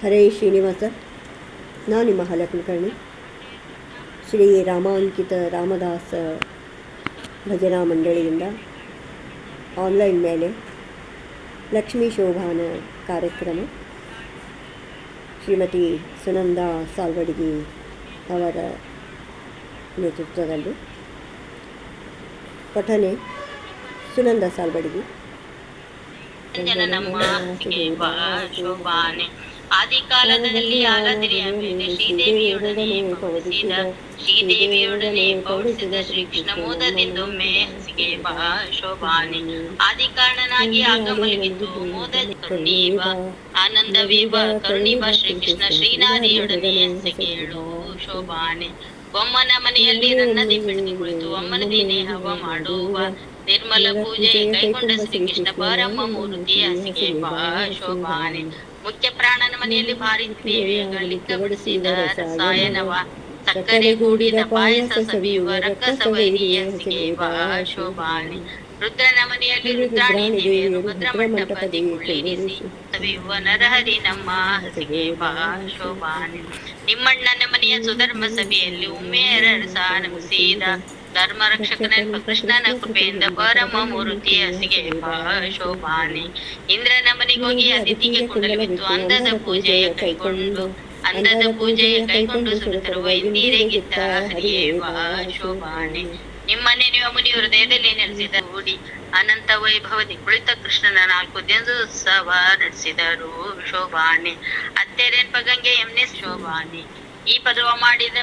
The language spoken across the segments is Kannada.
ಹರೇ ಶ್ರೀನಿವಾಸ. ನಾನು ನಿಮ್ಮ ಹಳೆ ಕುಲಕರ್ಣಿ. ಶ್ರೀ ರಾಮಾಂಕಿತ ರಾಮದಾಸ ಭಜನಾ ಮಂಡಳಿಯಿಂದ ಆನ್ಲೈನ್ ಮೇಲೆ ಲಕ್ಷ್ಮೀ ಶೋಭಾನ ಕಾರ್ಯಕ್ರಮ ಶ್ರೀಮತಿ ಸುನಂದಾ ಸಾಲ್ವಡಿಗಿ ಅವರ ನೇತೃತ್ವದಲ್ಲಿ ಪಠನೆ ಸುನಂದಾ ಸಾಲ್ವಡಿಗಿ. ನಮ್ಮ ಶೋಭಾನೆ ಆದಿಕಾಲದಲ್ಲಿ ಆಲದಿರಿಯ ಮೇಲೆ ಶ್ರೀದೇವಿಯೊಡನೆ ಪೌಡಿಸಿದ ಶ್ರೀಕೃಷ್ಣ ಮೋದದಿಂದೊಮ್ಮೆ ಹಸಿಗೆ ಬಾ ಶೋಭಾನೆ ಆದಿಕಾರಣನಾಗಿ ಆಗ ಮಲಗಿದ್ದು ಮೋದದಿ ಕರುಣೀವ ಆನಂದವೀವ ಕರುಣೀವ ಶ್ರೀಕೃಷ್ಣ ಶ್ರೀನಾದಿಯೊಡನೆ ಹಸಿಗೇಳು ಶೋಭಾನೆ ಬೊಮ್ಮನ ಮನೆಯಲ್ಲಿ ನನ್ನದಿ ಬಿಡಿದು ಕುಳಿತು ಅಮ್ಮನ ದಿನೇ ಹವ ಮಾಡುವ ನಿರ್ಮಲ ಪೂಜೆ ಕೈಗೊಂಡ ಶ್ರೀಕೃಷ್ಣ ಪರಮ ಮೂರ್ತಿ ಹಸಿಗೆ ಬಾ ಶೋಭಾನೆ ಮುಖ್ಯ ಪ್ರಾಣನ ಮನೆಯಲ್ಲಿ ಭಾರಿ ದೇವಿಯಗಳಿದ್ದ ಬಡಿಸಿದ ರಸಾಯನವ ಸಕ್ಕರೆ ಗೂಡಿದ ಪಾಯಸ ಸವಿಯುವ ರಕ್ಕಸ ವೈರಿಯ ಹಸಿಗೆ ಬಾ ಶೋಭಾನೆ ರುದ್ರನ ಮನೆಯಲ್ಲಿ ರುದ್ರಾಣಿ ದೇವಿಯರು ಭದ್ರ ಮಂಟಪದಿ ಕುಳ್ಳಿರಿಸಿ ಸವಿಯುವ ನರಹರಿ ನಮ್ಮ ಹಸಿಗೆ ಬಾ ಶೋಭಾನೆ ನಿಮ್ಮಣ್ಣನ ಮನೆಯ ಸುಧರ್ಮ ಸಭೆಯಲ್ಲಿ ಉಮ್ಮೆಯರಸ ನಮಿಸಿದ ಧರ್ಮ ರಕ್ಷಕನೆಂಬ ಕೃಷ್ಣನ ಕೃಪೆಯಿಂದ ಪರಮ ಮೂರ್ತಿ ಹಸಿಗೆ ಬಾ ಶೋಭಾನೆ ಇಂದ್ರನ ಮನೆಗೋಗಿ ಅತಿಥಿಗೆ ಕುಂಡಲವಿತ್ತು ಅಂದದ ಪೂಜೆಯ ಕೈಗೊಂಡು ಸುರತರುವ ಇಂದಿರೆಗಿದ್ದ ಹರಿಯೇ ಬಾ ಶೋಭಾನೆ ನಿಮ್ಮನೆ ನೀವು ಮುನಿ ಹೃದಯದಲ್ಲಿ ನೆಲೆಸಿದ ಕೂಡಿ ಅನಂತ ವೈಭವದಿ ಕುಳಿತ ಕೃಷ್ಣನ 4 ದಿನೋತ್ಸವ ನಡೆಸಿದರು ಶೋಭಾನೆ ಅತ್ತೆರೆನ್ಪ ಗಂಗೆ ಎಮ್ನೆ ಶೋಭಾನೆ ಈ ಪದವ ಮಾಡಿದ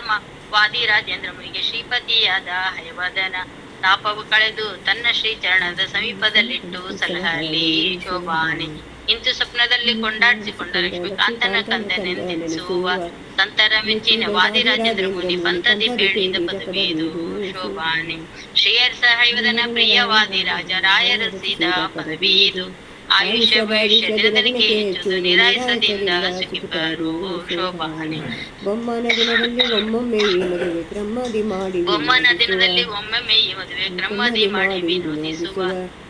ವಾದಿ ರಾಜೇಂದ್ರ ಮುನಿಗೆ ಶ್ರೀಪತಿಯಾದ ಹಯವದನ ತಾಪವು ಕಳೆದು ತನ್ನ ಶ್ರೀ ಚರಣದ ಸಮೀಪದಲ್ಲಿಟ್ಟು ಸಲಹಲಿ ಶೋಭಾನೆ ಇಂತು ಸ್ವಪ್ನದಲ್ಲಿ ಕೊಂಡಾಡಿಸಿಕೊಂಡ ಲಕ್ಷ್ಮೀಕಾಂತನ ಕಂದನೆಂದೆನಿಸುವ ಸಂತರ ಮೆಚ್ಚಿನ ವಾದಿರಾಜೇಂದ್ರ ಮುನಿ ಪಂಥದಿ ಬೇಡಿದ ಪದವಿದು ಶೋಭಾನೆ ಶ್ರೀಯರ್ ಸಹೈವದನ ಪ್ರಿಯವಾದಿ ರಾಜ ರಾಯರಸಿದ ಪದವಿದು ಆಯುಷ್ಯ ಭವಿಷ್ಯ ದಿನದನಿಗೆ ಹೆಚ್ಚುದು ನಿರಾಯಸದಿಂದ ಸುಖಿಪರು ಶೋಭಾನೆ ಬೊಮ್ಮನ ದಿನದಲ್ಲಿ ಒಮ್ಮೊಮ್ಮೆ ಈ ಮದುವೆ ಕ್ರಮದಿ ಮಾಡಿ ಕ್ರಮದಿ ಮಾಡಿ ವಿನೋದಿಸುವ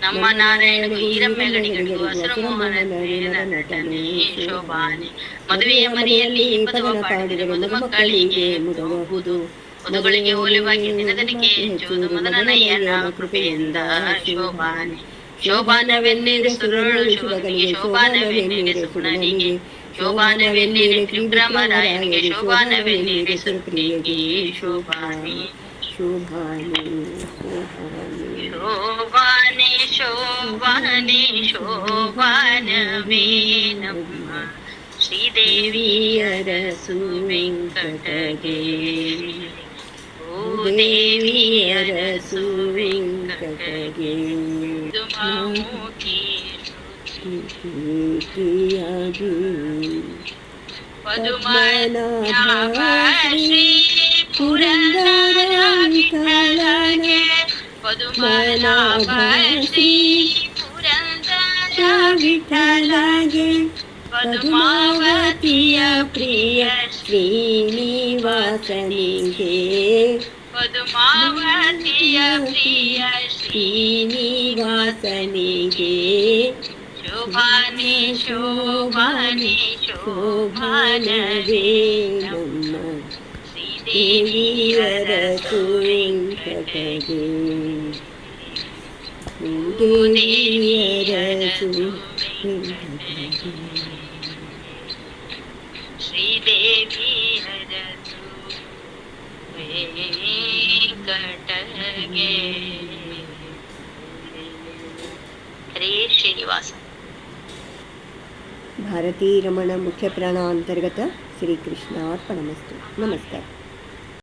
ನಮ್ಮ ನಾರಾಯಣಗೂ ಈರಮ್ಮೆಗಳಿಗೂ ಹಸಿರುಮೋಹನ ನಟನೆ ಶೋಭಾನೆ ಮದುವೆಯ ಮನೆಯಲ್ಲಿ ಈ ಪದವ ಪಾಡಿದರೆ ಮದುಮಕ್ಕಳಿಗೆ ಮುದಬಹುದು ಮದುಗಳಿಗೆ ಹೋಲುವಾಗಿ ದಿನದನಿಗೆ ಹೆಚ್ಚುವುದು ಮದನಯ್ಯನ ಕೃಪೆಯಿಂದ ಶೋಭಾನೆ ಶೋಭಾನವೆನ್ನಿರೆ ಸುರಳು ಶುಭನಿಗೆ ಶೋಭಾನವೆನ್ನಿರೆ ಸುಗುಣನಿಗೆ ಶೋಭಾನವೆನ್ನಿರೆ ತ್ರಿಬ್ರಹ್ಮರಾಯನಿಗೆ ಶೋಭಾನವೆನ್ನಿರೆ ಸುರಪ್ರಿಯಗೆ ಶೋಭಾನೆ ಶೋಭಾನೆ ಶೋಭಾನೆ ಶೋಭಾನೆ ಶೋಭಾನವೇ ನಮ್ಮ ಶ್ರೀದೇವಿಯರ ಸುವೆಂಕಟಗೆ ದೇವಿಯರ ಸುವೆಂಕಟಗೆ ಪದುಮನಾಭ ಶ್ರೀ ಪುರಂದರ ವಿಠಲಗೆ ಪದುಮನಾಭ ಶ್ರೀ ಪುರಂದರ ವಿಠಲಗೆ ಪದುಮಾವತಿಯ ಪ್ರಿಯ ಶ್ರೀನಿವಾಸನಿಗೆ ಪದುಮಾವತಿಯ ಪ್ರಿಯ ಶ್ರೀನಿವಾಸನಿಗೆ ಶೋಭಾನೆ ಶೋಭಾನೆ ಶೋಭಾನವೇ ನಮ್ಮ ಶ್ರೀದೇವಿಯರ ಸುವೆಂಕಟಗೆ ದೇವಿಯರ ಸುವೆಂಕಟಗೆ ಶ್ರೀದೇವಿಯರ ಸುವೆಂಕಟಗೆ. ಹರೇ ಶ್ರೀನಿವಾಸ. ಭಾರತೀ ರಮಣ ಮುಖ್ಯ ಪ್ರಾಣ ಅಂತರ್ಗತ ಶ್ರೀಕೃಷ್ಣಾರ್ಪಣಮಸ್ತು. ನಮಸ್ಕಾರ.